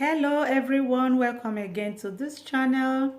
Hello everyone, welcome again to this channel.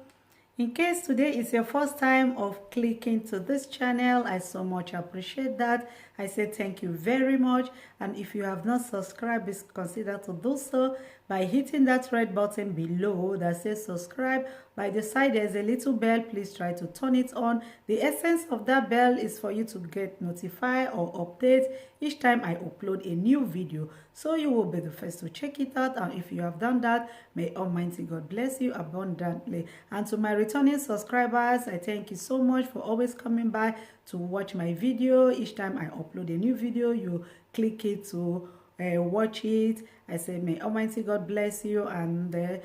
In case today is your first time of clicking to this channel, I so much appreciate that. I say thank you very much, and if you have not subscribed, please consider to do so by hitting that red button below that says subscribe. By the side there's a little bell, please try to turn it on. The essence of that bell is for you to get notified or update each time I upload a new video, so you will be the first to check it out. And if you have done that, may Almighty God bless you abundantly. And to my returning subscribers, I thank you so much for always coming by to watch my video. Each time I upload a new video, you click it to watch it. I say may Almighty God bless you and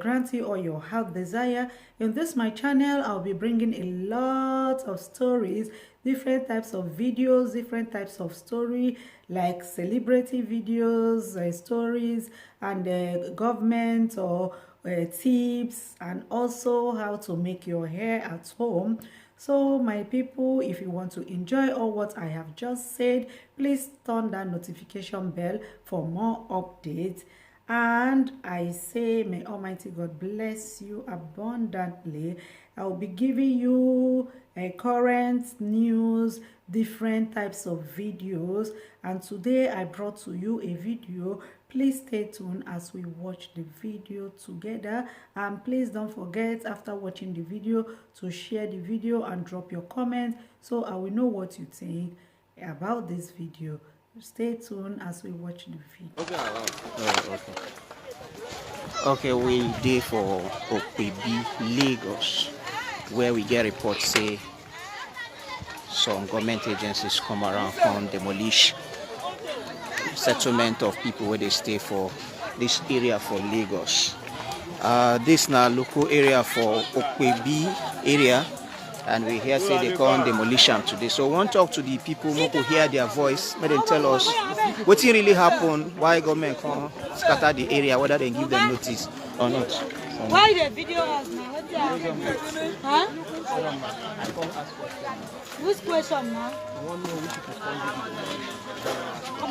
grant you all your heart desire. In this my channel, I'll be bringing a lot of stories, different types of videos, different types of story, like celebrity videos, stories, and government or tips, and also how to make your hair at home. So my people, if you want to enjoy all what I have just said, please turn that notification bell for more updates. And I say may Almighty God bless you abundantly. I'll be giving you current news, different types of videos, and today I brought to you a video. Please stay tuned as we watch the video together, and please don't forget after watching the video to share the video and drop your comment so I will know what you think about this video. Stay tuned as we watch the video. Okay, we did for Okwebi, Lagos, where we get reports say some government agencies come around on demolish settlement of people where they stay for this area for Lagos. This now local area for Okwebi area, and we hear say they call demolition today. So we want to talk to the people who could hear their voice, may they tell us what really happened, why government come scatter the area, whether they give them notice or not. Why the video us now? What huh? Which question now?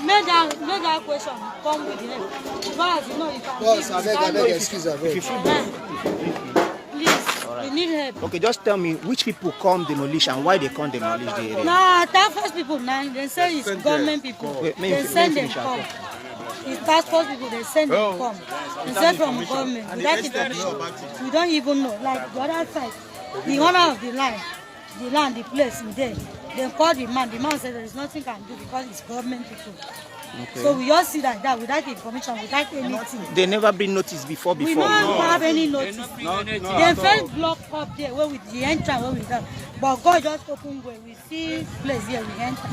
Make that question come with him. But you know you can. Boss, I beg, excuse me. Please, we need help. Okay, just tell me which people come demolish and why they come demolish the area. Nah, task force people now, they say it's government people. Wait, they send them come. It's task force people, they send them come. They send from government. Without information, we don't even know. Like the other side, the owner of the land, the place in there, they call the man. The man said there is nothing can do because it's government people. Okay. So we all see like that without information, without anything. They never been noticed before. We don't have any notice. They first block up there where with the entrance where we done. But God just opened where we see place here we enter.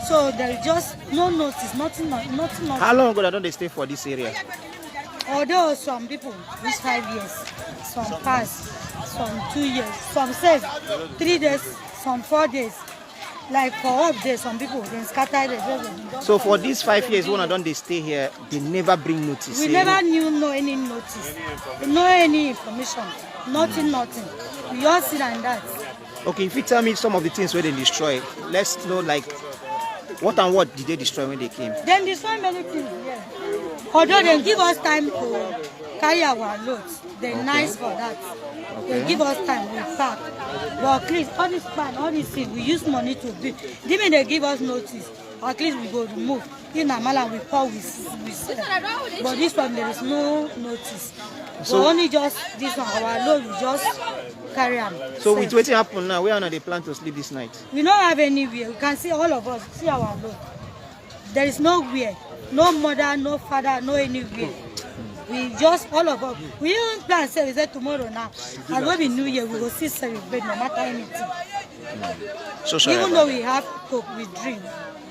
So there is just no notice, nothing. How long ago don't they stay for this area? Although some people reach 5 years, some pass, some 2 years, some say 3 days, some 4 days. Like for up there, some people then scatter the. So for these 5 years, when I don't they stay here, they never bring notice. We never knew any notice, no any information, nothing. We all see like that. Okay, if you tell me some of the things where they destroy, let's know like what and what did they destroy when they came? They destroy many things, yeah. Although they give us time to carry our loads, they're nice for that. They give us time, we pack. But at least all this pan, all these things, we use money to build. Even they give us notice, at least we go remove. In Amala, we pour, we sell. But this one, there is no notice. So only just this one, our load, we just carry on. So with what's happened now, where are they plan to sleep this night? We don't have anywhere. You can see all of us, see our load. There is nowhere. No mother, no father, no anywhere. We just, all of us, we even plan to say tomorrow now. And when we New Year, we will still celebrate no matter anything. So sorry. Even though we have hope, we dream.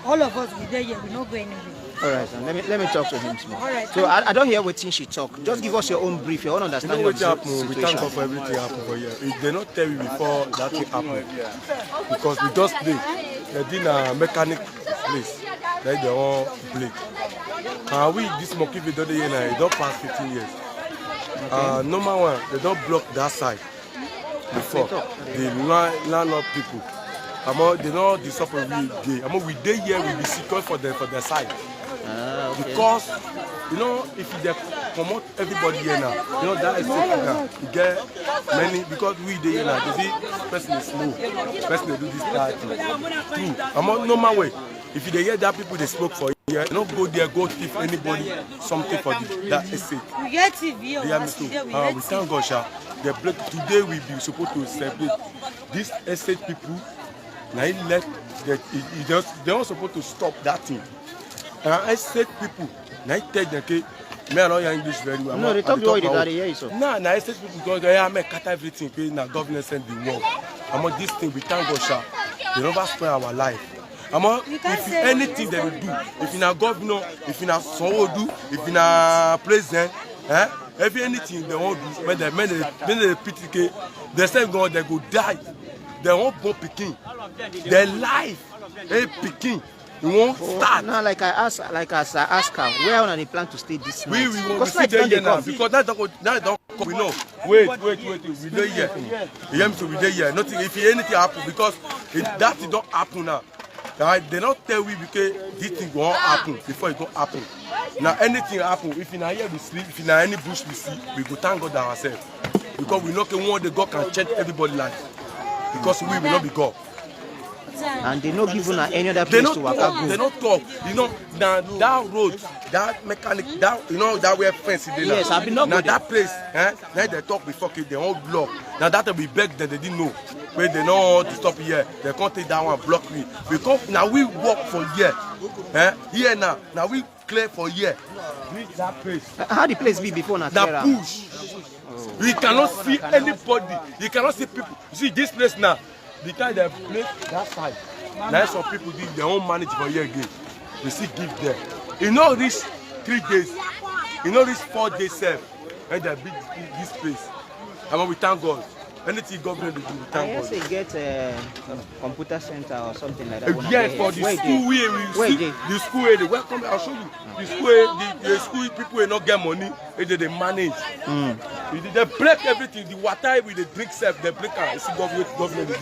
All of us, we there here, we not go anywhere. All right, let me talk to him tomorrow. All right. So I don't hear what thing she talk. Just give us your own brief, your own understanding. You know what happened? We thank God for everything happened for here. They not tell you before that thing happened. Because we just play. They did a mechanic place. They all play. We this monkey video they don't pass 15 years. Number one, they don't block that side before. The landlord people. They don't disturb we day here we be secure for their side. Okay. Because you know if they promote everybody here now. You know that is now. You get many because we dey here now. You see, person is slow. Person dey do this part. True. I'm on normal way. If you dey hear that people they smoke for here, you don't go there, go thief anybody something for that estate. We get TV. We thank God, Sha. The break today we be supposed to celebrate these estate people. Now he let they don't supposed to stop that thing. Estate people now he tell them okay, me I know your English very well. No, they talk about it here so. Nah, estate people go there, make cut everything. Okay, now government send the work. I'm on this thing we thank God, Sha. They never spoil our life. If anything they will do, if in a governor, if in a Sowodu, if in a president, if anything they won't do, when they PTK, they say God they go die. They won't go picking. Their life, picking. We won't start. Now, like I asked her, where are they plan to stay this night? We will see them here now because now don't come. We know. Wait. We dey here. So we dey here. Nothing. If anything happen, because that don't happen now. They don't tell we because this thing won't happen before it don't happen. Now anything happen, if in a year we sleep, if in any bush we see, we go thank God ourselves. Because we know that one day God can change everybody's life. Because we will not be God. And they not given any other place to work out. They don't talk. You know, now that road, that mechanic, that you know that way fence. Yes, I've been not now that place, now they talk before they all block. Now that we beg them, they didn't know. When they know to stop here, they can't take that one block me. Because now we walk for here. Here now we clear for here. Reach that place. How the place be before now? That push. You cannot see anybody. You cannot see people. You see this place now. The time they place that side. Now some people do their own manage for here again. They still give them. You know reach 3 days. You know reach 4 days self. And they build this place. And we thank God. Anything government will do, we thank God. I guess they get a computer center or something like that. Yes, for the school we see the school area. Welcome, I'll show you. The school people will not get money, they manage. They break everything. The water with the drink self, they break it. It's government.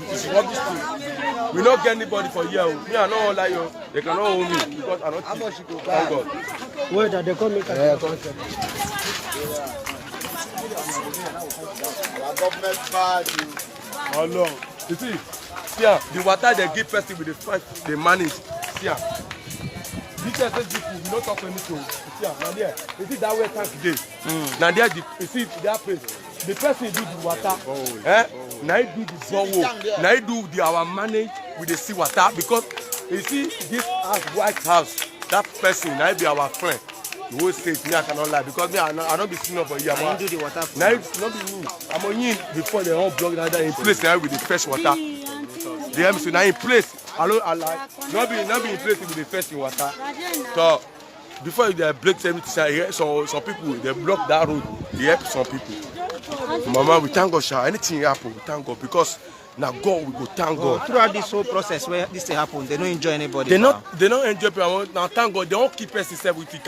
It's rubbish thing. We not get anybody for here. Me, I know like you. They cannot hold me because I not. How much you go? Thank God. Where that they come make a Our government bad. Oh no. You see, the water they give person with the fight, they manage. See, this people we don't talk anything. See, now there, you see that way tank today. Now there, you see that place. The person do the water. Now he do the borehole. Now he do our manage with the sea water because you see this house, White House. That person now be our friend. You always say me I cannot lie because me I not be seen up for here. I do the water. Now it's not be me. I'm on you before they all block that in place now with the fresh water. They have so now in place. Not be in place with the fresh water. So before they break everything, so some people they block that road. They help some people. Mama, we thank God, Sha. Anything happen, we thank God because now God we go thank God. Throughout this whole process where this thing happen, they don't enjoy anybody. They don't enjoy people. Now thank God they don't keep us with the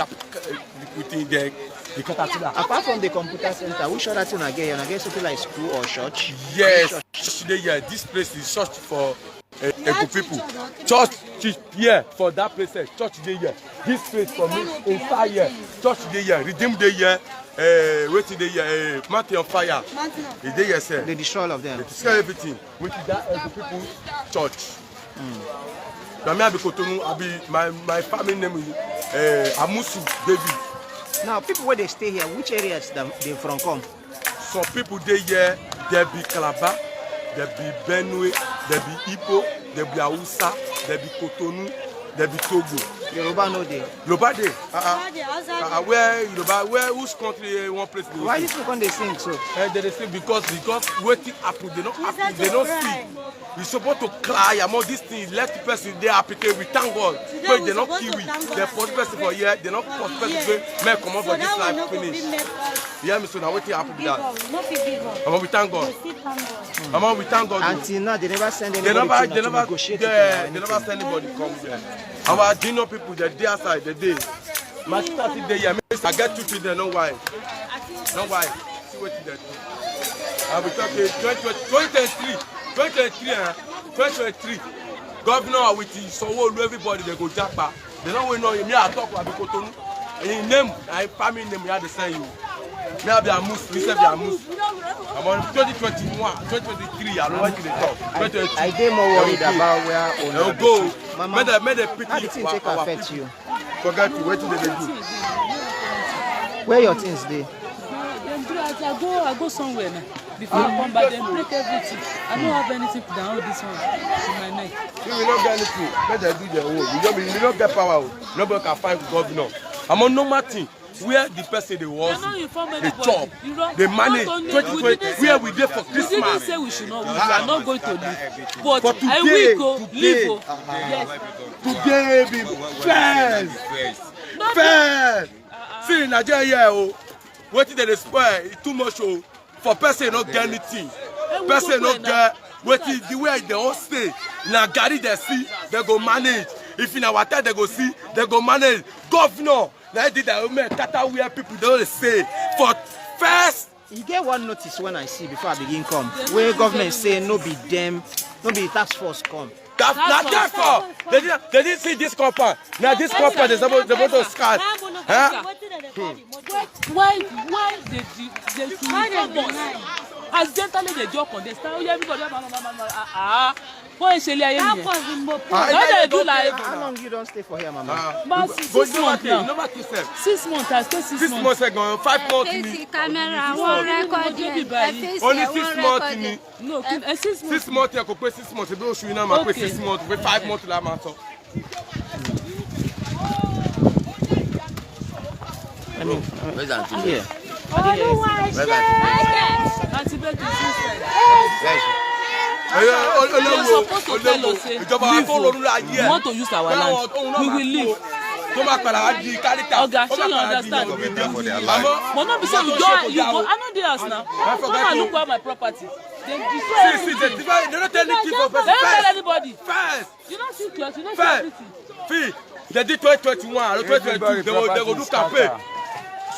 caterpillar. Apart from the computer center, which other thing I get? I guess something like school or church. Yes, today this place is church for good people. Church here for that place. Church today here. This place for me inside here. Church today here. Redeem day here. Waiting there, mountain on fire. Is there, yes, sir? They destroy all of them. They destroy everything. Which is that people church. My family name is Amusu David. Now, people where they stay here, which areas they from come? Some people they here, there be Calabar, there be Benue, there be Ipo, there be Hausa, there be Cotonou, there be Togo. Yoruba no dey. Yoruba dey. Where Yoruba? Where whose country one place? Why these people they sing so? They sing because waiting happen. They don't happen. They don't see. We supposed to cry. Among this thing, let the person they happy. We thank God. But they not kill we. They force person for here. They not force person. May come up for this life finish. Yeah, me so now waiting happen with that. Among we thank God. Among we thank God. Until now, they never send anybody to negotiate. They never send anybody come here. Our junior people, they're there outside, they're there. My sister sit there here. I get 2 children, no wife. No wife. See what you do. I'll be talking 2023. Governor with his Sowolu, everybody, they go japa. They don't know me, I talk about Cotonou. in name, I family name, we have to send you. Me have your moose, we serve your moose. I'm on 2021, 2023, I don't want to talk. I dey more worried about where They'll go. Mama, Made a pity. how the thing take affect you? Forget to wait till they do. Where your things dey? I go somewhere now. Before I come back, then break everything. I don't have anything to down this one in my neck. You will not get anything. Let them do their own. You don't get power. Nobody can find governor. I'm on normal thing. Where the person they was, they chop, they manage. 2020, where we did for Christmas. We didn't say we should not. We are not going to leave. But today, I will go leave. Yes. Today be first. First. See Nigeria, what did they spoil? Too much for person not get anything. Person not get. What is the way they all stay? Now Gary they see, they go manage. If in our time they go see, they go manage. Governor. Now did that where people don't say for first. You get one notice when I see before I begin come. Where government say no be them, no be task force come. Not therefore they didn't see this compound. Now this compound is supposed to scan. Huh? Why they inform us? Accidentally they jump on the stand. Everybody why is Shelia here? Why they do like? How long you don't stay for here, Mama? But 6 months now. 6 months. I stay 6 months. 6 months ago, 5 months. Camera, one record here. Only 6 months. No, 6 months. 6 months. I could pay 6 months. Ebe oṣù iná ma pay 6 months. Pay 5 months la ma so. I mean, where's Auntie? here. Where's Auntie? Auntie Betty is inside. You're supposed to tell us, say, leave. We want to use our land. We will leave. Oga, so you understand? But not be say you go. I know they ask now. Come and look at my property. They destroy everything. They don't tell anything for person. They don't tell anybody. First. You don't see clothes. You don't see everything. Fee. They did 2021 or 2022. They go do campaign.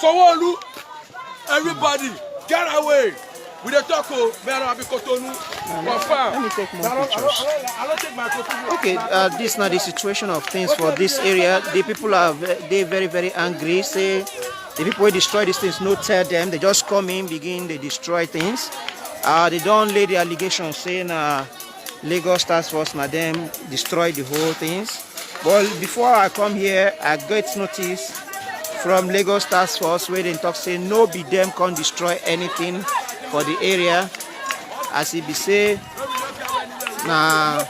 So everybody get away. With the taco, let me take more pictures. I don't take my photo. Okay, this is not the situation of things for this area. The people are very, very angry. Say the people who destroy these things, no tell them. They just come in, begin, they destroy things. They don't lay the allegation saying Lagos Task Force, now them destroy the whole things. Well, before I come here, I get notice from Lagos Task Force where they talk say no be them can destroy anything for the area. As it be say, now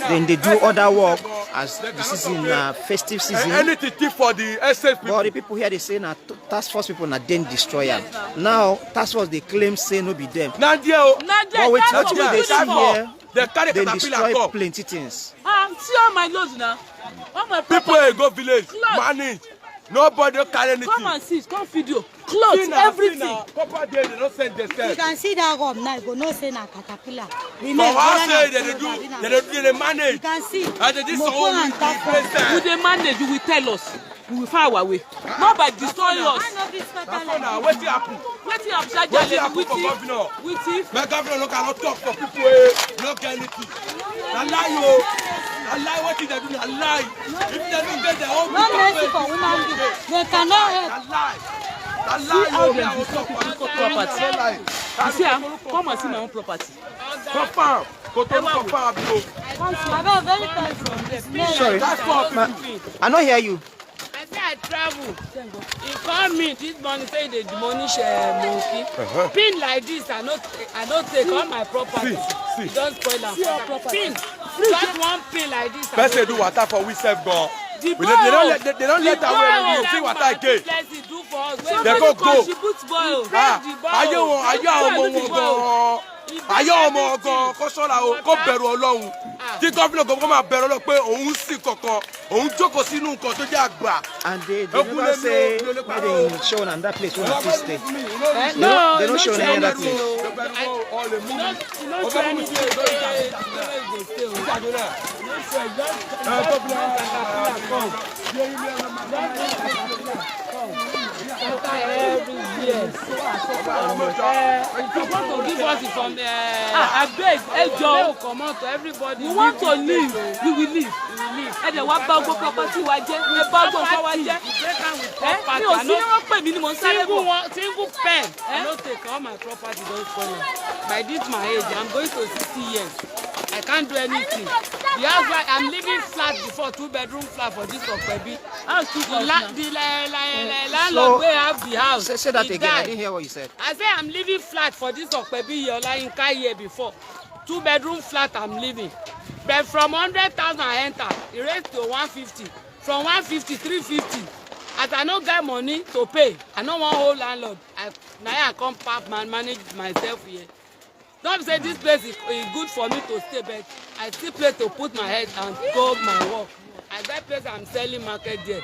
then they do other work as this is in festive season. Anything for the SS people. But the people here they say now task force people now then destroy them. Now task force they claim say no be them. But wait, what they see here, they destroy plenty things. See all my loads now. All my people go village, manage. Nobody carry anything. Come and see, come video. Clothes, everything. Proper day, they don't send themselves. You can see that room now, go no say na caterpillar. For us, they manage. You can see. And they did so all we they manage, you will tell us. We will find our way. Not by destroying us. What happen? What happen for governor? My governor no cannot talk for people not get anything. I lie, I lie. What did they do? I lie. If they don't get their own people, they cannot help. See how they destroy people's property. You see, come and see my own property. Confirm. Sorry, I don't hear you. I say I travel. He called me this morning say they demolish monkey. Pin like this, I don't take all my property. See. Don't spoil am. Pin. Just one pin like this. Person do water for we self gone. They don't let that way. See what I get. They go. Ayé ọmọ ọgàn kó ṣọ́ra o kó bẹ̀rù Ọlọ́run tí gómìnà gbogbo máa bẹ̀rù Ọlọ́run pé òun sì kankan òun jókòó sínú nǹkan tó jẹ́ àgbà. And they never say they show on that place where I stay. No, they don't show any other place. every year. It's supposed to give us from I beg, Joe. Come out to everybody. We want to leave. We will leave. And then what about property? Why just we about to go? Single pen. I don't take all my property. Don't spoil. By this my age, I'm going to 60 years. I can't do anything. The house where I'm living flat before, 2-bedroom flat for this Okpebi. The landlord will have the house. Say that again. I didn't hear what you said. I say I'm living flat for this Okpebi in Kaye before. 2-bedroom flat I'm living. But from 100,000 I enter, it raised to 150. From 150, 350. As I don't get money to pay, I don't want whole landlord. Now I come back and manage myself here. Don't say this place is good for me to stay, but I still place to put my head and go my work. At that place I'm selling market there.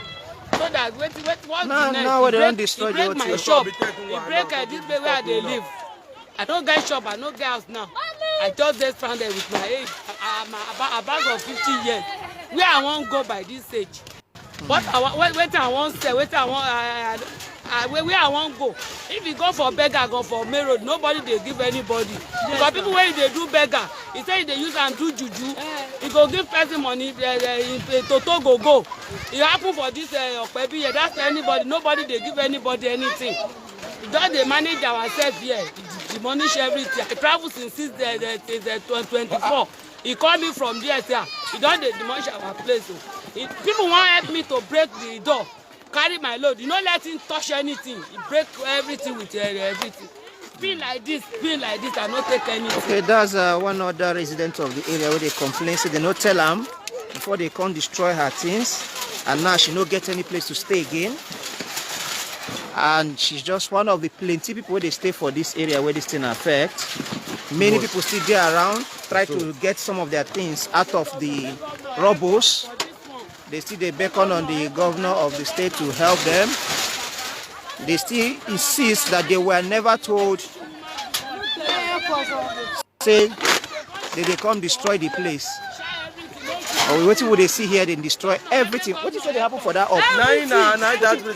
So that what's the next? No, they don't destroy the my shop. He break this place where they live. I don't get shop, I don't get house now. I just stranded with my age. I'm about of 50 years. Where I won't go by this age. What I want say, where I won't go. If you go for beggar, go for main road, nobody they give anybody. Yes, because people when they do beggar, he say they use and do juju. He go give person money, Toto go. It happen for this Okpebi, that's anybody, nobody they give anybody anything. Just they manage ourselves here. Demolish everything. I travel since 2024. He called me from there. He don't demolish our place. People want help me to break the door, carry my load. You don't let him touch anything. He break everything with everything. Being like this, I don't take anything. Okay, that's one other resident of the area where they complain. So they don't tell them before they can't destroy her things. And now she don't get any place to stay again. And she's just one of the plenty people where they stay for this area where this thing affects. Many people still there around, try to get some of their things out of the rubbles. They still they beckon on the governor of the state to help them. They still insist that they were never told. Say they come destroy the place. Or what would they see here? They destroy everything. What is they happen for that up?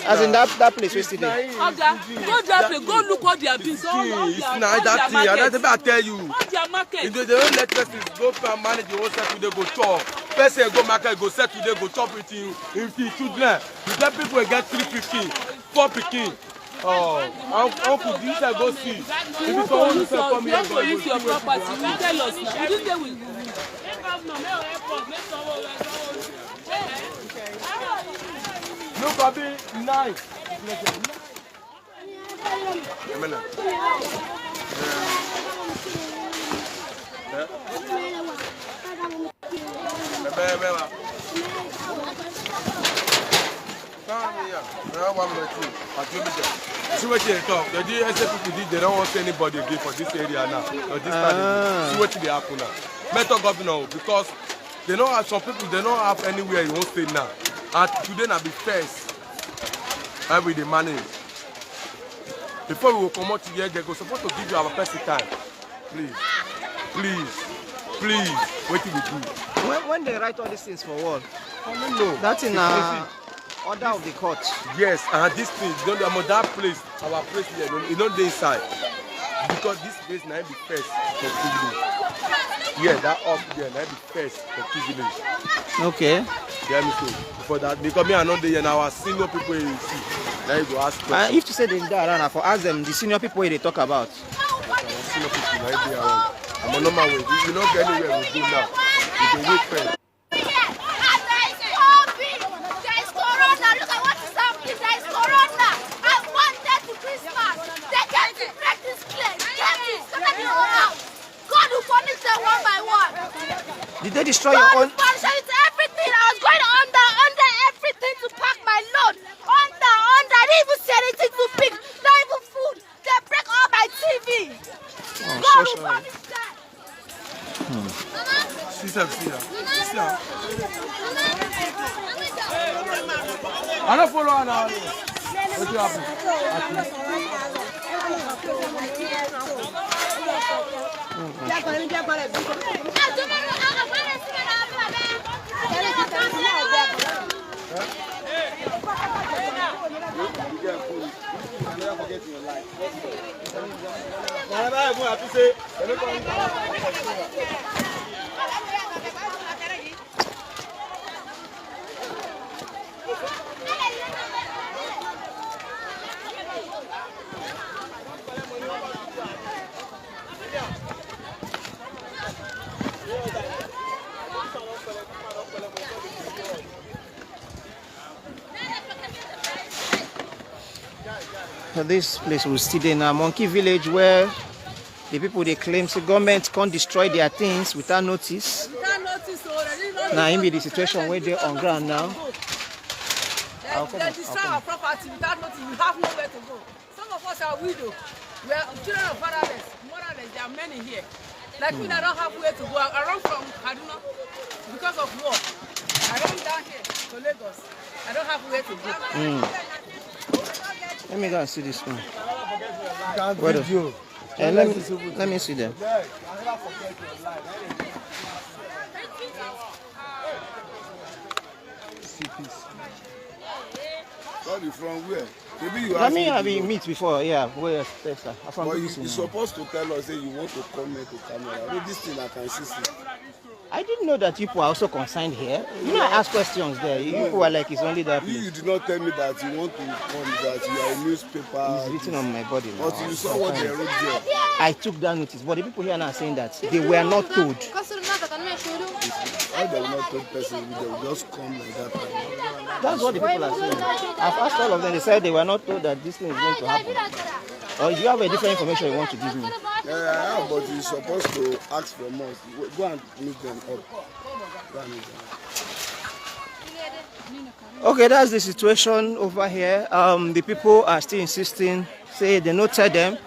As in that place yesterday. Go that place. Go look what they are doing. It's that thing. I tell you. If they don't let person go and manage the whole set, they go chop. Person go market, go set today, go chop with you. If you children, you let people get 350, 4 picking. Oh, uncle, this I go see. If you don't come here, go use your property. You tell us. You didn't tell we. No, Bobby, nice. See what they talk. The DSA people did, they don't want anybody again for this area now. See what they happen now. Better governor, because they don't have some people, they don't have anywhere you won't stay now. And today now be first. And with the money. Before we will come out here, they go supposed to give you our first time. Please. What do we do? When they write all these things for what? I don't know. That's in order of the court. Yes, and this thing, that place, our place here, you don't go inside. Because this place now be first for Kizili. Yeah, that up there now be first for Kizili. Okay. Yeah, me too. For that, because me I know they our senior people you see. Now you go ask questions. If you say they are around, for ask them the senior people they talk about. Our senior people now they around. I'm on normal way. You don't get anywhere we go now. We can wait first. Did they destroy your own? It's everything. I was going under everything to pack my load. Under. I didn't even see anything to pick. Not even food. They break all my TV. Oh, God so will sorry. punish them. I don't follow her now. What happened? This place will still in a monkey village where the people they claim the government can't destroy their things without notice. Now, in the situation where they're on ground now. They destroy our property without notice. We have nowhere to go. Some of us are widows. We are children of fatherless. Motherless. There are many here. Like me, I don't have where to go. I run from Kaduna because of war. I run down here to Lagos. I don't have where to go. Let me go and see this one. Video. Let me see them. Sorry, from where? Maybe you I mean, I've been meet before. Yeah, where? But you're supposed to tell us that you want to come here to camera. Maybe this thing I can see. I didn't know that people are also concerned here. You know, I ask questions there. You people are like, it's only that place. You did not tell me that you want to come, that you are a newspaper. It's written on my body now. But you saw what they wrote there. I took that notice, but the people here are now saying that they were not told. Why they were not told person, they will just come like that. That's what the people are saying. I've asked all of them, they said they were not told that this thing is going to happen. Or do you have a different information you want to give me? Yeah, I have, but you're supposed to ask from us. Go and meet them up. Go and meet them. Okay, that's the situation over here. The people are still insisting, say they noted them